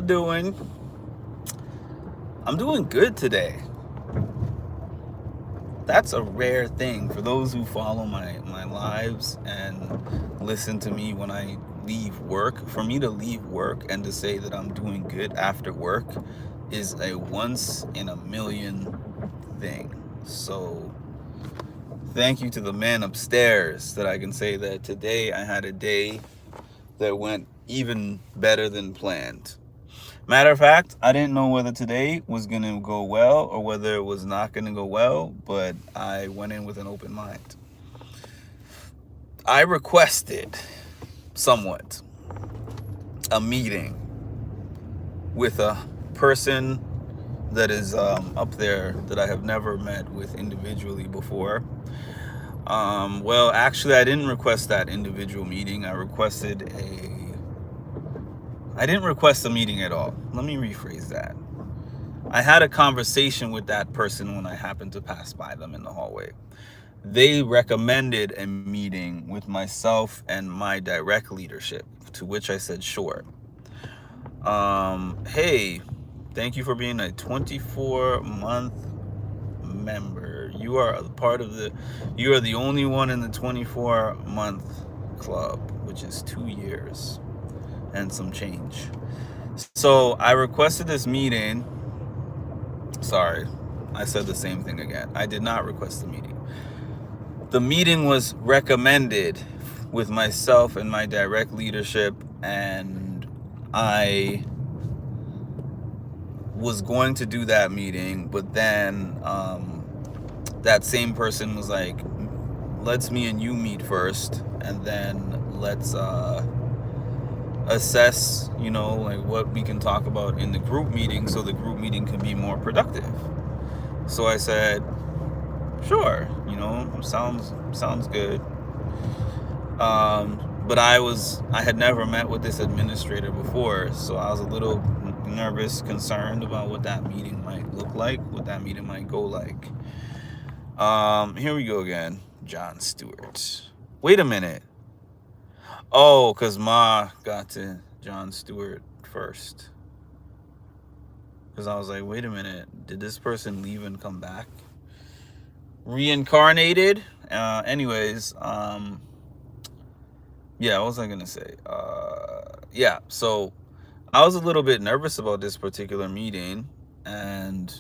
doing? I'm doing good today. That's a rare thing for those who follow my lives and listen to me when I leave work. For me to leave work and to say that I'm doing good after work is a once in a million thing. So, thank you to the man upstairs that I can say that today I had a day that went even better than planned. Matter of fact, I didn't know whether today was going to go well or whether it was not going to go well, but I went in with an open mind. I requested somewhat a meeting with a person that is up there that I have never met with individually before. Well, actually, I didn't request that individual meeting. I didn't request a meeting at all. Let me rephrase that. I had a conversation with that person when I happened to pass by them in the hallway. They recommended a meeting with myself and my direct leadership, to which I said, sure. Hey, thank you for being a 24-month member. You are the only one in the 24-month club, which is 2 years and some change. So I requested this meeting. Sorry, I said the same thing again. I did not request the meeting. The meeting was recommended with myself and my direct leadership, and I was going to do that meeting, but then that same person was like, let's me and you meet first, and then let's assess, like what we can talk about in the group meeting so the group meeting can be more productive. So I said, sure, sounds good. But I had never met with this administrator before, so I was a little nervous, concerned about what that meeting might look like, what that meeting might go like. Here we go again. John Stewart. Wait a minute. Oh, because Ma got to John Stewart first. Because I was like, wait a minute. Did this person leave and come back? Reincarnated? Anyways, yeah, what was I going to say? Yeah, so I was a little bit nervous about this particular meeting. And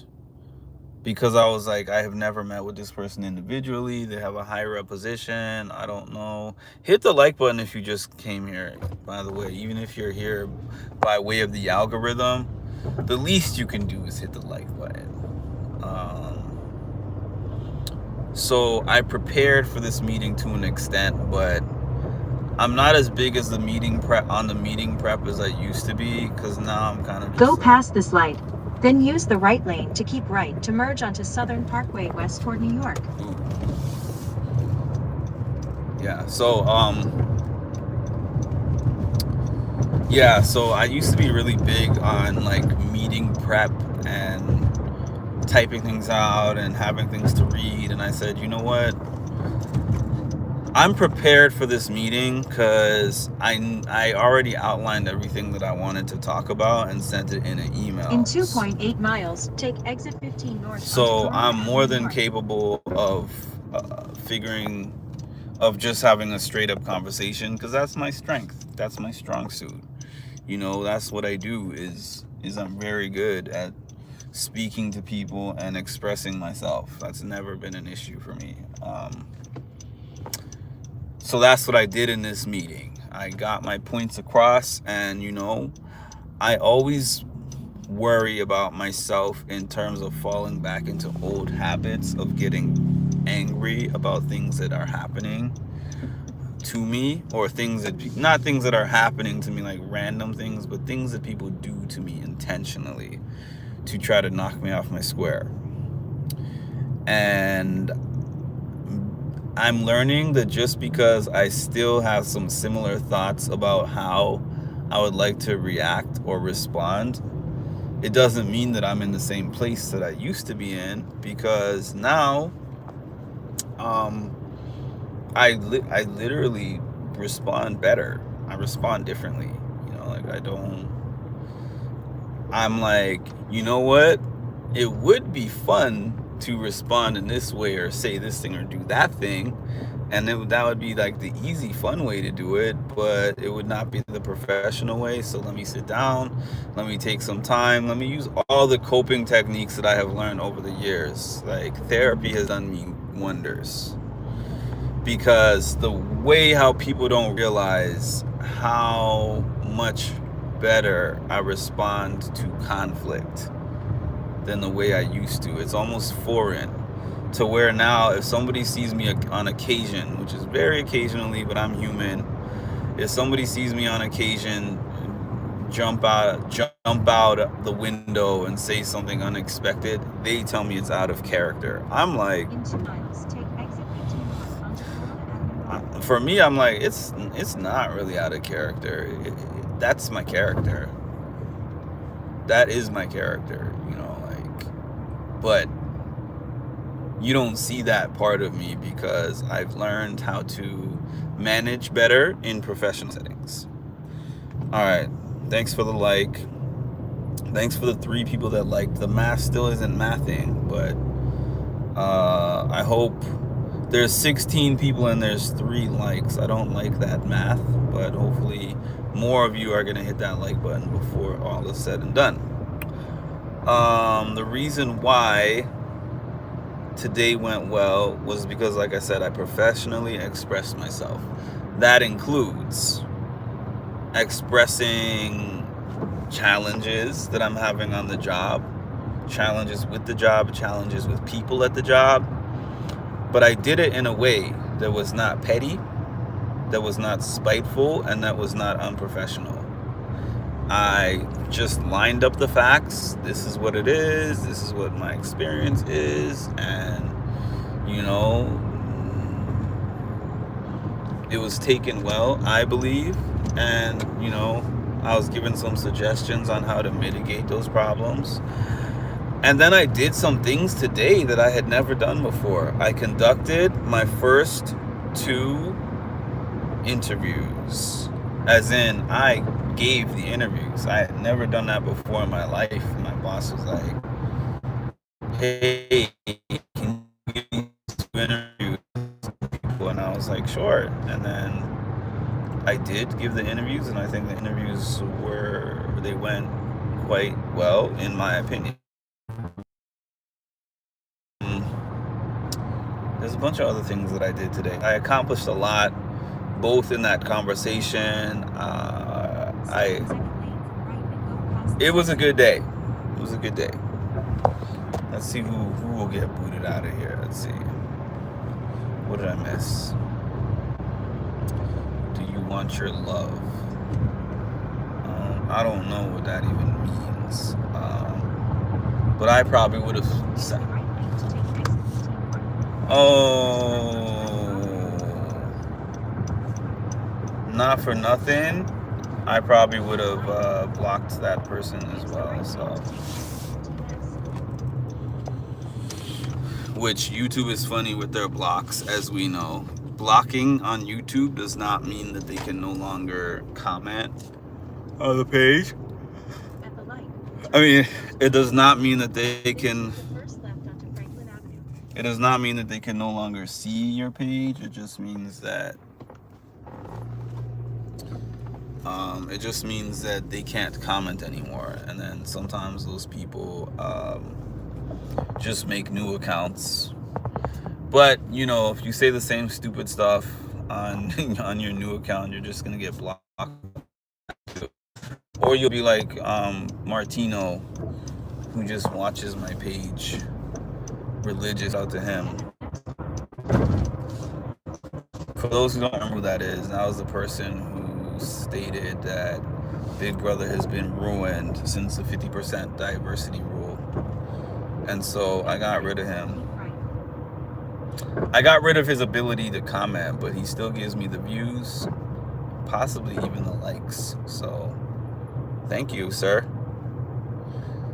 because I was like, I have never met with this person individually. They have a higher up position. I don't know. Hit the like button if you just came here, by the way. Even if you're here by way of the algorithm, the least you can do is hit the like button. So I prepared for this meeting to an extent, but I'm not as big as the meeting prep as I used to be, because now I'm kind of just Go like, past this light. Then use the right lane to keep right to merge onto Southern Parkway west toward New York. ooh. Yeah. So I used to be really big on like meeting prep and typing things out and having things to read, and I said, you know what? I'm prepared for this meeting because I already outlined everything that I wanted to talk about and sent it in an In email. 2.8 miles, take exit 15 north onto So I'm Columbia more Avenue than North. capable of just having a straight up conversation, because that's my strength. That's my strong suit. That's what I do is I'm very good at speaking to people and expressing myself. That's never been an issue for me. So that's what I did in this meeting. I got my points across, and I always worry about myself in terms of falling back into old habits of getting angry about things that are happening to me, or things that not things that are happening to me like random things, but things that people do to me intentionally to try to knock me off my square. And I'm learning that just because I still have some similar thoughts about how I would like to react or respond, it doesn't mean that I'm in the same place that I used to be in, because now I literally respond better. I respond differently. Like I'm like, you know what? It would be fun to respond in this way or say this thing or do that thing. And that would be like the easy, fun way to do it, but it would not be the professional way. So let me sit down, let me take some time, let me use all the coping techniques that I have learned over the years. Like therapy has done me wonders because the way how people don't realize how much better I respond to conflict than the way I used to. It's almost foreign to where now if somebody sees me on occasion, which is very occasionally, but I'm human, if somebody sees me on occasion jump out the window and say something unexpected, they tell me it's out of character. I'm like, In 2 miles, take exit 15 north onto Florida Avenue. for me, I'm like, it's not really out of character. That's my character. That is my character, like, but you don't see that part of me because I've learned how to manage better in professional settings. All right. Thanks for the like. Thanks for the 3 people that liked. The math still isn't mathing, but I hope there's 16 people and there's 3 likes. I don't like that math, but hopefully more of you are going to hit that like button before all is said and done. The reason why today went well was because, like I said, I professionally expressed myself. That includes expressing challenges that I'm having on the job, challenges with the job, challenges with people at the job. But I did it in a way that was not petty, that was not spiteful, and that was not unprofessional. I just lined up the facts. This is what it is. This is what my experience is. And, it was taken well, I believe. And, I was given some suggestions on how to mitigate those problems. And then I did some things today that I had never done before. I conducted my first 2 interviews. As in, I gave the interviews. I had never done that before in my life. My boss was like, hey, can you give me 2 interviews? And I was like, sure. And then I did give the interviews, and I think the interviews they went quite well, in my opinion. There's a bunch of other things that I did today. I accomplished a lot, both in that conversation. It was a good day. It was a good day. Let's see who will get booted out of here. Let's see. What did I miss? Do you want your love? I don't know what that even means. But I probably would have said, not for nothing, I probably would have blocked that person as well. So, which YouTube is funny with their blocks, as we know. Blocking on YouTube does not mean that they can no longer comment on the page. I mean, it does not mean that they can. It does not mean that they can no longer see your page. It just means that. It just means that they can't comment anymore, and then sometimes those people just make new accounts. But if you say the same stupid stuff on on your new account, you're just gonna get blocked. Or you'll be like Martino, who just watches my page. Religious out to him. For those who don't remember who that is, that was the person who stated that Big Brother has been ruined since the 50% diversity rule. And so I got rid of him. I got rid of his ability to comment, but he still gives me the views, possibly even the likes. So thank you, sir.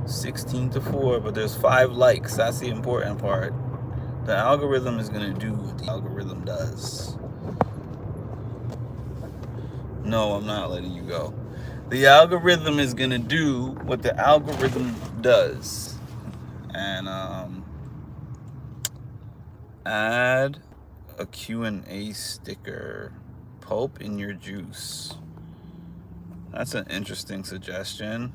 16-4, but there's 5 likes. That's the important part. The algorithm is going to do what the algorithm does. No, I'm not letting you go. The algorithm is gonna do what the algorithm does. And add a Q&A sticker. Pulp in your juice. That's an interesting suggestion.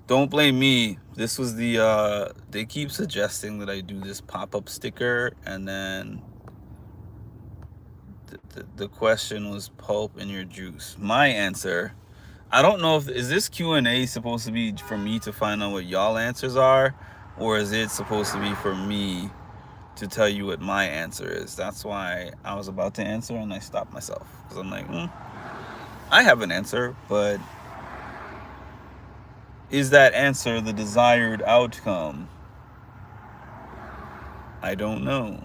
Don't blame me. This was they keep suggesting that I do this pop-up sticker, and then the question was pulp in your juice. My answer, I don't know if, is this Q&A supposed to be for me to find out what y'all answers are, or is it supposed to be for me to tell you what my answer is? That's why I was about to answer and I stopped myself, because I'm like, I have an answer, but is that answer the desired outcome? I don't know.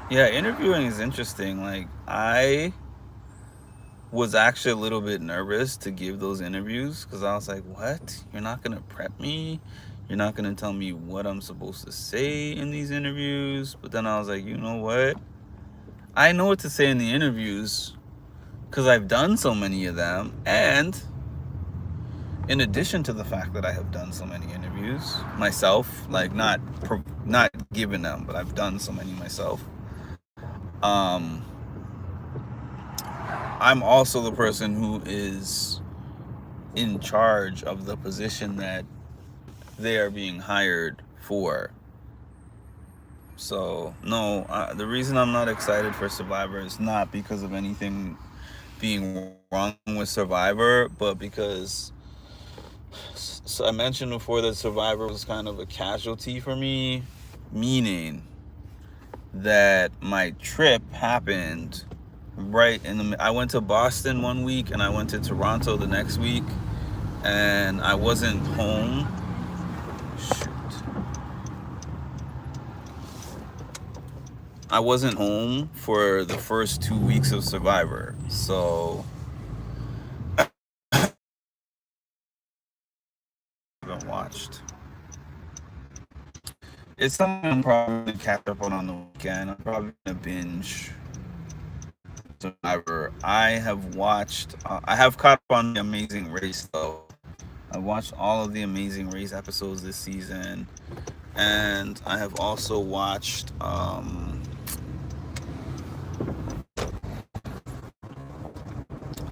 Yeah, interviewing is interesting. Like, I was actually a little bit nervous to give those interviews, because I was like, what? You're not going to prep me? You're not going to tell me what I'm supposed to say in these interviews? But then I was like, you know what? I know what to say in the interviews because I've done so many of them. And in addition to the fact that I have done so many interviews myself, like not giving them, but I've done so many myself. I'm also the person who is in charge of the position that they are being hired for. So no, the reason I'm not excited for Survivor is not because of anything being wrong with Survivor, but because, so I mentioned before that Survivor was kind of a casualty for me, meaning that my trip happened right in the, I went to Boston one week and I went to Toronto the next week, and I wasn't home. Shoot. I wasn't home for the first 2 weeks of Survivor. So I haven't watched. It's something I'm probably gonna catch up on the weekend. I'm probably gonna binge Survivor. I have watched. I have caught up on The Amazing Race though. I watched all of the Amazing Race episodes this season, and I have also watched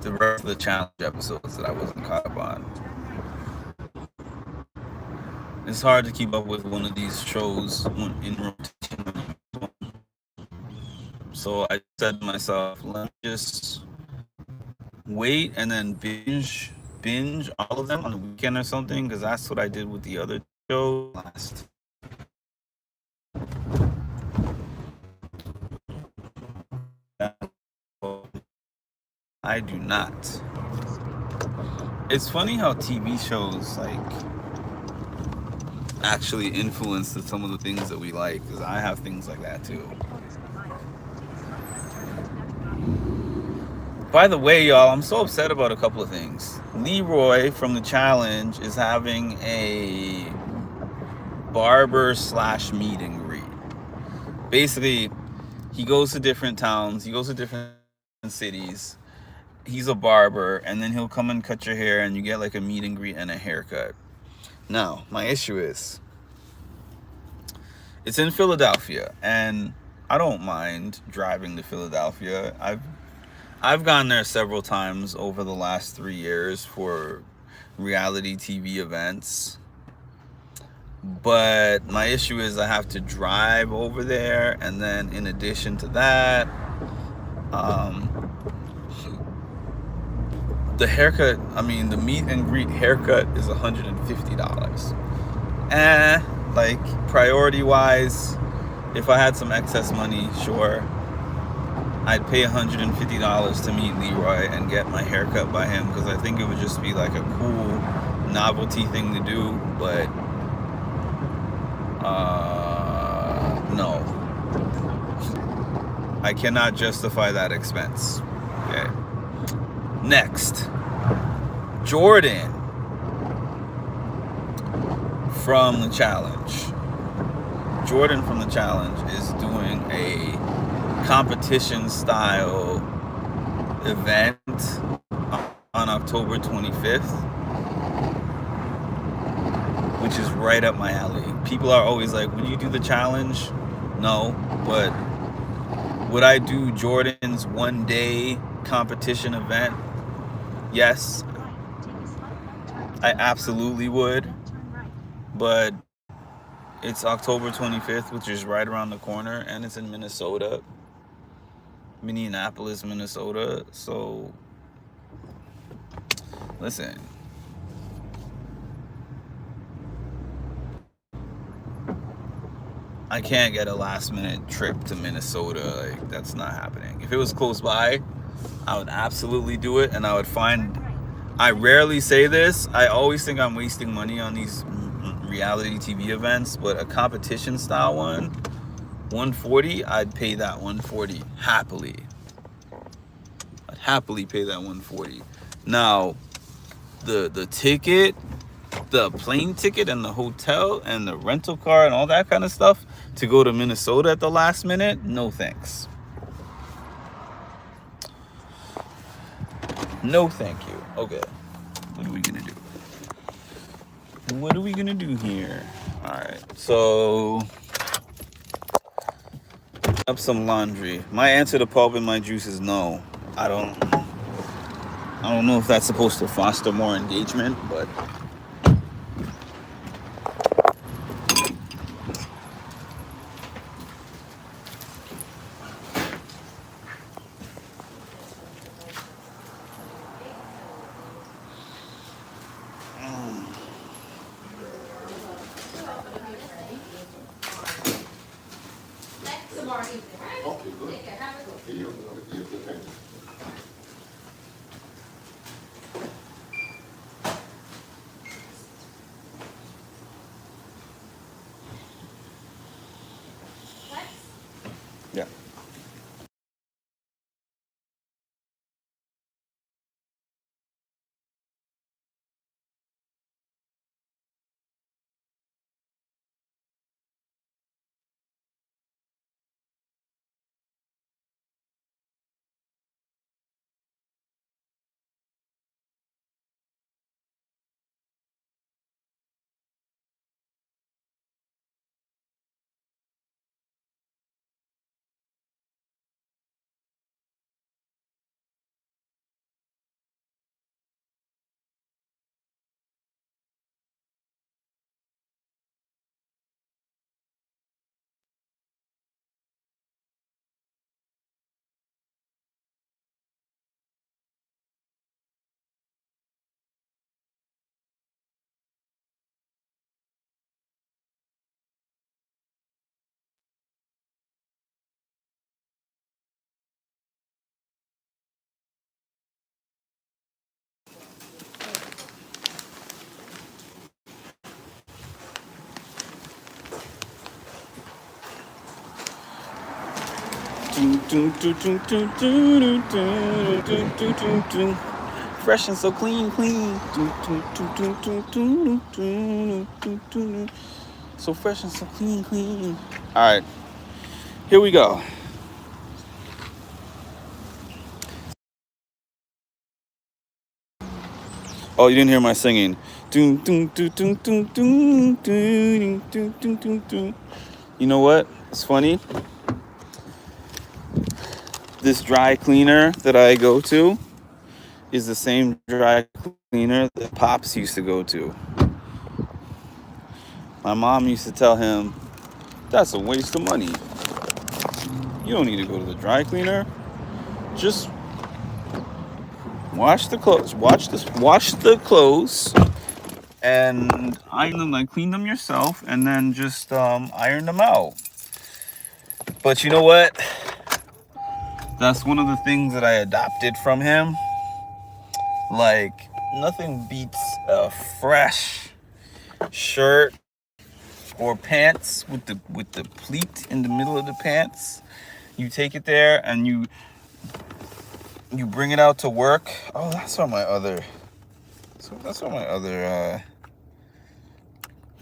the rest of the challenge episodes that I wasn't caught up on. It's hard to keep up with one of these shows in rotation. So I said to myself, let me just wait and then binge all of them on the weekend or something, because that's what I did with the other show last. I do not. It's funny how TV shows like actually influence some of the things that we like, because I have things like that too. By the way, y'all, I'm so upset about a couple of things. Leroy from the challenge is having a barber / meet and greet. Basically, he goes to different towns, he goes to different cities. He's a barber, and then he'll come and cut your hair, and you get like a meet and greet and a haircut. Now, my issue is, it's in Philadelphia, and I don't mind driving to Philadelphia. I've gone there several times over the last 3 years for reality TV events. But my issue is I have to drive over there, and then in addition to that, the haircut, the meet and greet haircut is $150. Like, priority wise, if I had some excess money, sure, I'd pay $150 to meet Leroy and get my haircut by him, because I think it would just be like a cool novelty thing to do. But no, I cannot justify that expense. Okay. Next, Jordan from the challenge. Jordan from the challenge is doing a competition style event on October 25th, which is right up my alley. People are always like, would you do the challenge? No, but would I do Jordan's 1-day competition event? Yes, I absolutely would. But it's October 25th, which is right around the corner, and it's in Minnesota, Minneapolis, Minnesota. So, listen, I can't get a last minute trip to Minnesota. Like, that's not happening. If it was close by, I would absolutely do it, and I rarely say this. I always think I'm wasting money on these reality TV events, but a competition style one, 140, I'd pay that 140 happily. I'd happily pay that 140. Now, the ticket, the plane ticket and the hotel and the rental car and all that kind of stuff to go to Minnesota at the last minute, no thanks. No thank you. Okay, what are we gonna do? What are we gonna do here? All right, so up some laundry. My answer to pulp in my juice is no. I don't know if that's supposed to foster more engagement, but yeah. Fresh and so clean, clean. So fresh and so clean, clean. All right, here we go. Oh, you didn't hear my singing. You know what? It's funny. This dry cleaner that I go to is the same dry cleaner that Pops used to go to. My mom used to tell him, that's a waste of money. You don't need to go to the dry cleaner. Just wash the clothes. Wash the clothes and iron them, like clean them yourself, and then just iron them out. But you know what? That's one of the things that I adopted from him. Like, nothing beats a fresh shirt or pants with the pleat in the middle of the pants. You take it there and you bring it out to work. Oh, that's where my other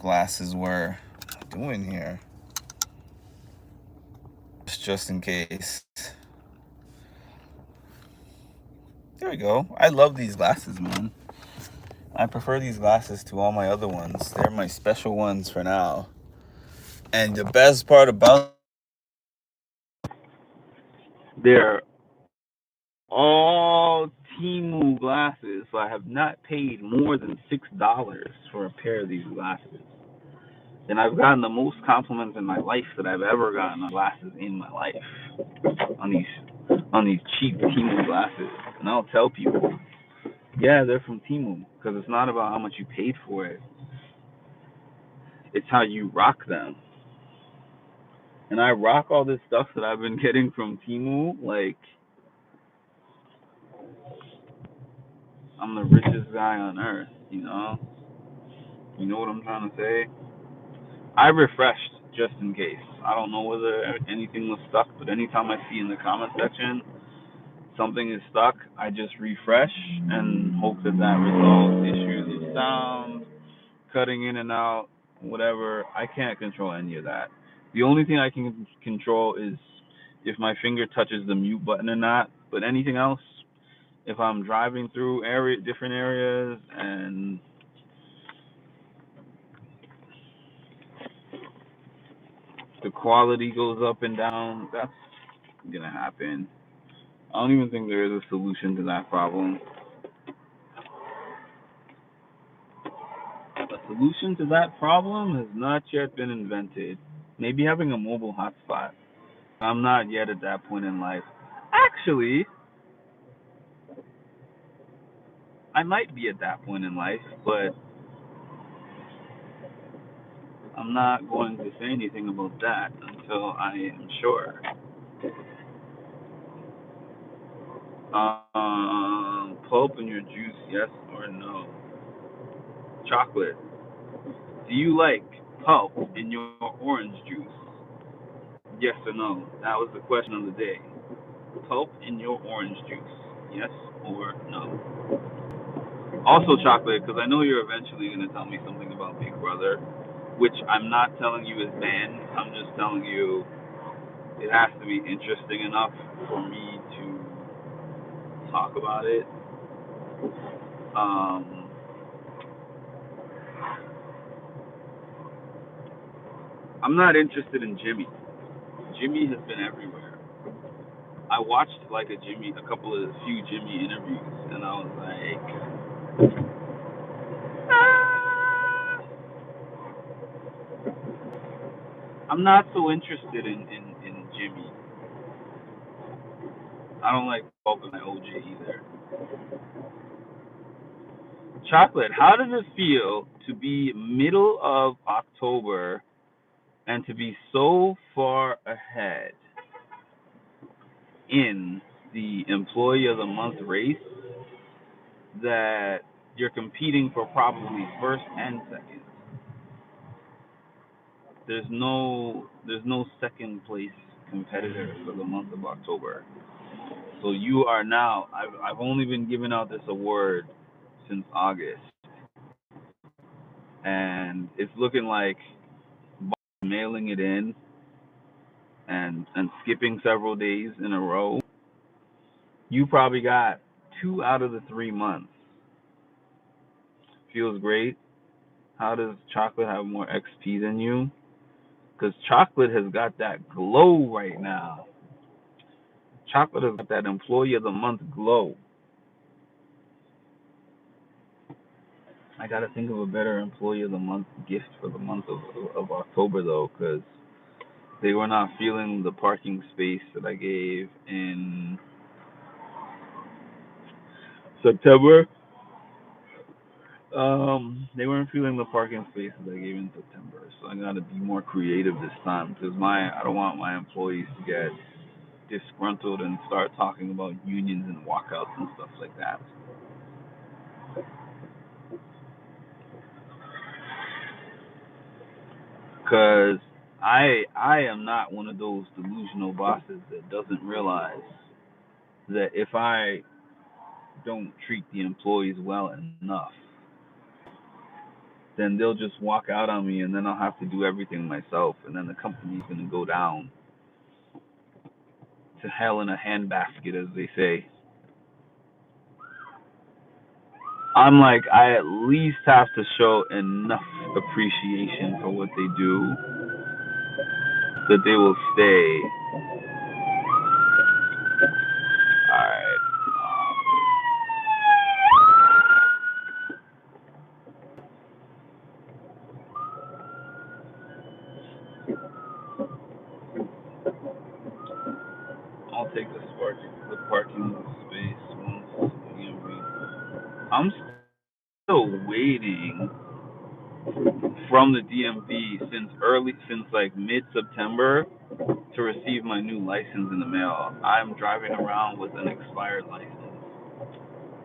glasses were. What am I doing here? Just in case. There we go. I love these glasses, man. I prefer these glasses to all my other ones. They're my special ones for now. And the best part about they're all Temu glasses, so I have not paid more than $6 for a pair of these glasses. And I've gotten the most compliments in my life that I've ever gotten on glasses in my life on these cheap Temu glasses. And I'll tell people, yeah, they're from Temu because it's not about how much you paid for it; it's how you rock them. And I rock all this stuff that I've been getting from Temu like I'm the richest guy on earth. You know what I'm trying to say? I refreshed just in case. I don't know whether anything was stuck, but anytime I see in the comment section something is stuck, I just refresh and hope that resolves issues of sound, cutting in and out, whatever. I can't control any of that. The only thing I can control is if my finger touches the mute button or not. But anything else, if I'm driving through different areas and the quality goes up and down, that's gonna happen. I don't even think there is a solution to that problem. A solution to that problem has not yet been invented. Maybe having a mobile hotspot. I'm not yet at that point in life. Actually, I might be at that point in life, but I'm not going to say anything about that until I am sure. Pulp in your juice, yes or no? Chocolate. Do you like pulp in your orange juice? Yes or no? That was the question of the day. Pulp in your orange juice, yes or no? Also chocolate, because I know you're eventually going to tell me something about Big Brother, which I'm not telling you is banned. I'm just telling you it has to be interesting enough for me to talk about it. Um, I'm not interested in Jimmy. Jimmy has been everywhere. I watched like a few Jimmy interviews, and I was like, ah, I'm not so interested in Jimmy. I don't like Pulp and OJ either. Chocolate, how does it feel to be middle of October and to be so far ahead in the Employee of the Month race that you're competing for probably first and second? There's no second place competitor for the month of October. So you are now. I've only been giving out this award since August, and it's looking like mailing it in and skipping several days in a row. You probably got 2 out of the 3 months. Feels great. How does chocolate have more XP than you? Because chocolate has got that glow right now. Chocolate has got that Employee of the Month glow. I gotta think of a better Employee of the Month gift for the month of October though, because they were not feeling the parking space that I gave in September. They weren't feeling the parking space that I gave in September, so I gotta be more creative this time because I don't want my employees to get disgruntled and start talking about unions and walkouts and stuff like that. Because I am not one of those delusional bosses that doesn't realize that if I don't treat the employees well enough, then they'll just walk out on me, and then I'll have to do everything myself, and then the company's gonna go down to hell in a handbasket, as they say. I'm like, I at least have to show enough appreciation for what they do that they will stay. All right. I'll take the parking space once I'm still waiting from the DMV since like mid September to receive my new license in the mail. I'm driving around with an expired license.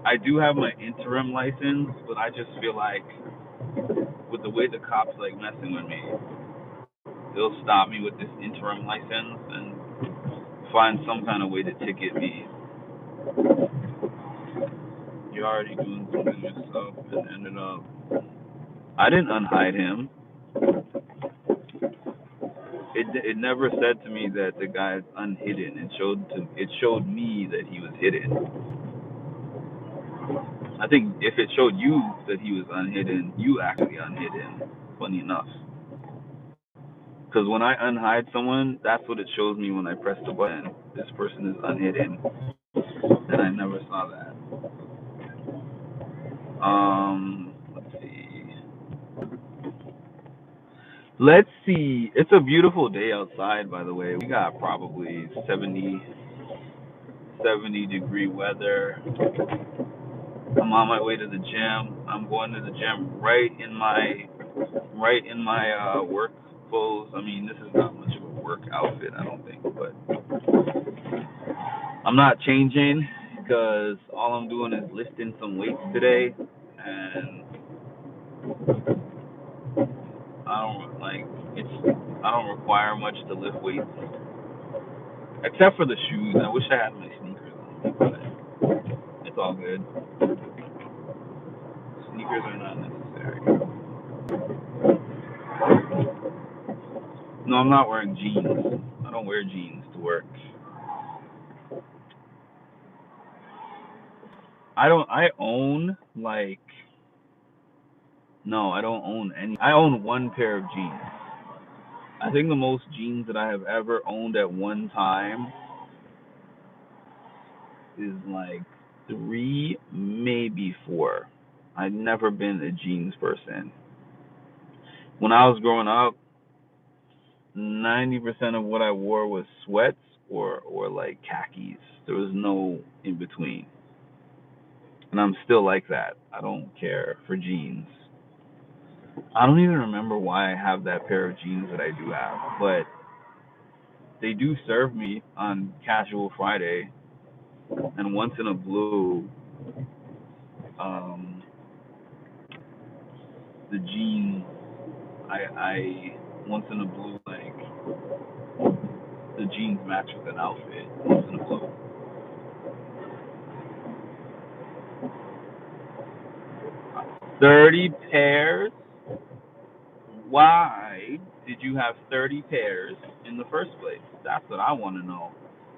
I do have my interim license, but I just feel like with the way the cops like messing with me, they'll stop me with this interim license and find some kind of way to ticket me. You're already doing something yourself and ended up. I didn't unhide him. It never said to me that the guy's unhidden. It showed me that he was hidden. I think if it showed you that he was unhidden, you actually unhidden. Funny enough, because when I unhide someone, that's what it shows me when I press the button. This person is unhidden, and I never saw that. Let's see. Let's see. It's a beautiful day outside, by the way. We got probably 70 degree weather. I'm on my way to the gym. I'm going to the gym right in my work clothes. I mean, this is not much of a work outfit, I don't think, but I'm not changing because all I'm doing is lifting some weights today, and I don't like it's. I don't require much to lift weights, except for the shoes. I wish I had my sneakers on, but it's all good. Sneakers are not necessary. No, I'm not wearing jeans. I don't wear jeans to work. I don't. I own like no, I don't own any. I own one pair of jeans. I think the most jeans that I have ever owned at one time is like three, maybe four. I've never been a jeans person. When I was growing up, 90% of what I wore was sweats or like khakis. There was no in between. And I'm still like that. I don't care for jeans. I don't even remember why I have that pair of jeans that I do have, but they do serve me on Casual Friday, and once in a blue, um, the jeans I once in a blue like the jeans match with an outfit once in a blue. 30 pairs? Why did you have 30 pairs in the first place? That's what I want to know.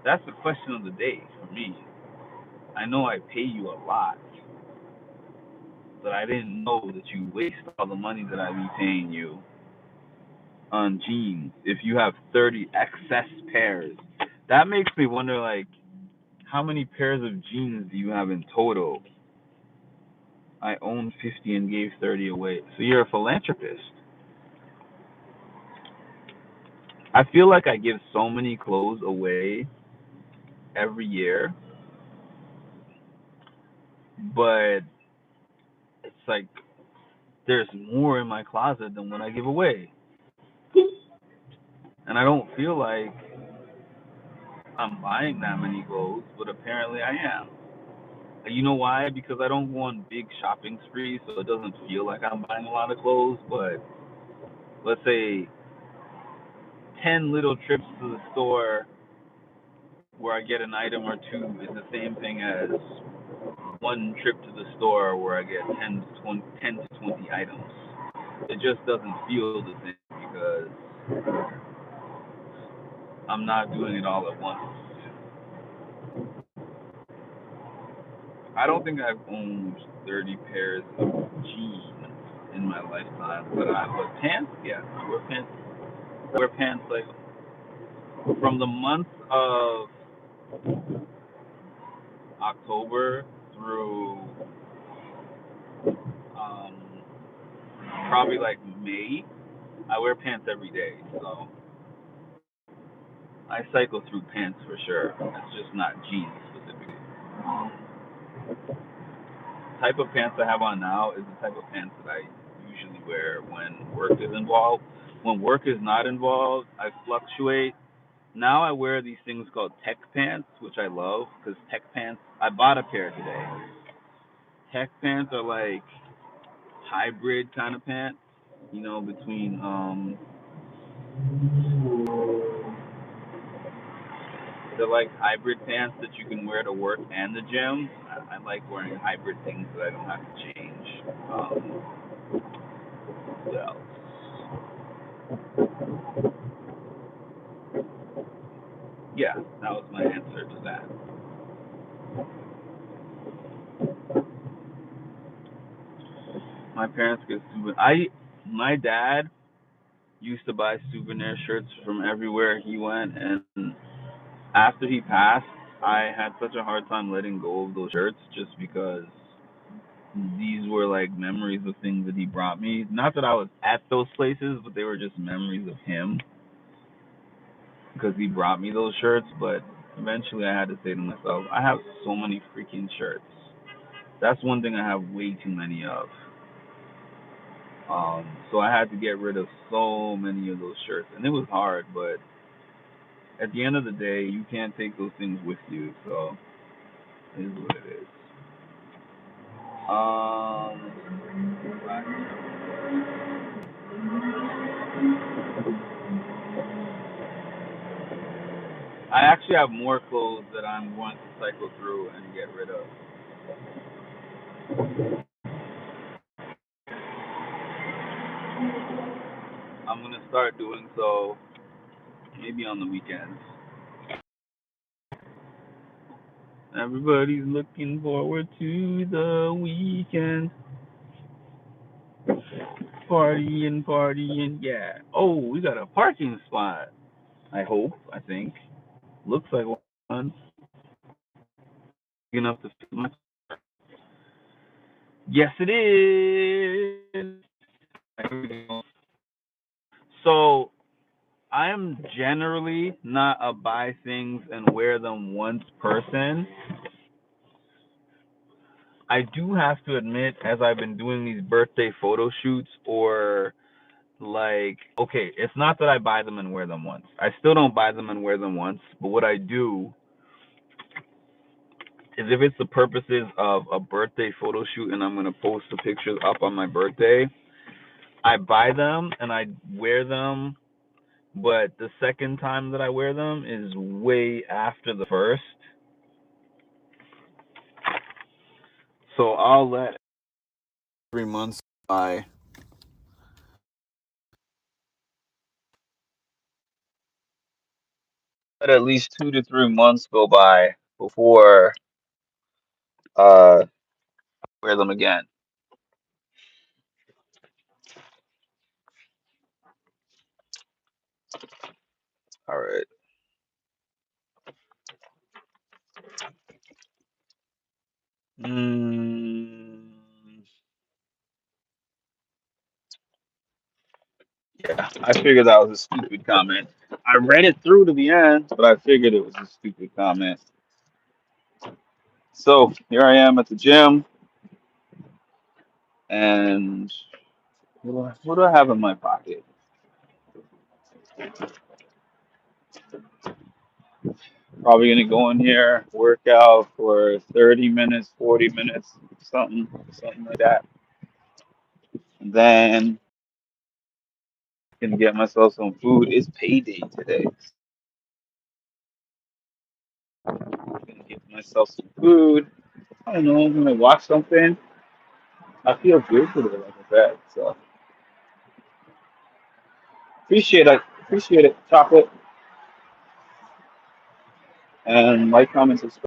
That's the question of the day for me. I know I pay you a lot, but I didn't know that you waste all the money that I be paying you on jeans if you have 30 excess pairs. That makes me wonder, like, how many pairs of jeans do you have in total? I own 50 and gave 30 away. So you're a philanthropist. I feel like I give so many clothes away every year, but it's like there's more in my closet than what I give away. And I don't feel like I'm buying that many clothes, but apparently I am. You know why? Because I don't go on big shopping sprees, so it doesn't feel like I'm buying a lot of clothes. But let's say 10 little trips to the store where I get an item or two is the same thing as one trip to the store where I get 10 to 20 items. It just doesn't feel the same because I'm not doing it all at once. I don't think I've owned 30 pairs of jeans in my lifetime, but pants, yeah, I wear pants. I wear pants like from the month of October through um, probably like May. I wear pants every day, so I cycle through pants for sure. It's just not jeans specifically. Type of pants I have on now is the type of pants that I usually wear when work is involved. When work is not involved, I fluctuate. Now I wear these things called tech pants, which I love because tech pants. I bought a pair today. Tech pants are like hybrid kind of pants, between they're like hybrid pants that you can wear to work and the gym. I like wearing hybrid things that I don't have to change. What else? Yeah, that was my answer to that. My parents get souvenir. My dad used to buy souvenir shirts from everywhere he went, and after he passed, I had such a hard time letting go of those shirts just because these were like memories of things that he brought me. Not that I was at those places, but they were just memories of him because he brought me those shirts. But eventually, I had to say to myself, I have so many freaking shirts. That's one thing I have way too many of. So I had to get rid of so many of those shirts, and it was hard. But at the end of the day, you can't take those things with you, so it is what it is. I actually have more clothes that I'm going to cycle through and get rid of. I'm gonna start doing so maybe on the weekends. Everybody's looking forward to the weekend. Partying, partying, yeah. Oh, we got a parking spot. I hope, I think. Looks like one. Big enough to fit my. Yes, it is. Here we go. So, I'm generally not a buy things and wear them once person. I do have to admit, as I've been doing these birthday photo shoots or like, okay, it's not that I buy them and wear them once. I still don't buy them and wear them once, but what I do is if it's the purposes of a birthday photo shoot and I'm going to post the pictures up on my birthday, I buy them and I wear them, but the second time that I wear them is way after the first. So I'll let 3 months by. Let at least 2 to 3 months go by before uh wear them again. All right. Mm, yeah, I figured that was a stupid comment. I read it through to the end, but I figured it was a stupid comment. So here I am at the gym, and what do I have in my pocket? Probably gonna go in here, work out for 30 minutes, 40 minutes, something like that. And then gonna get myself some food. It's payday today. Gonna get myself some food. I don't know. I'm gonna watch something. I feel good today, like I said. So. Appreciate it. Appreciate it, Chocolate. And like, comment, subscribe.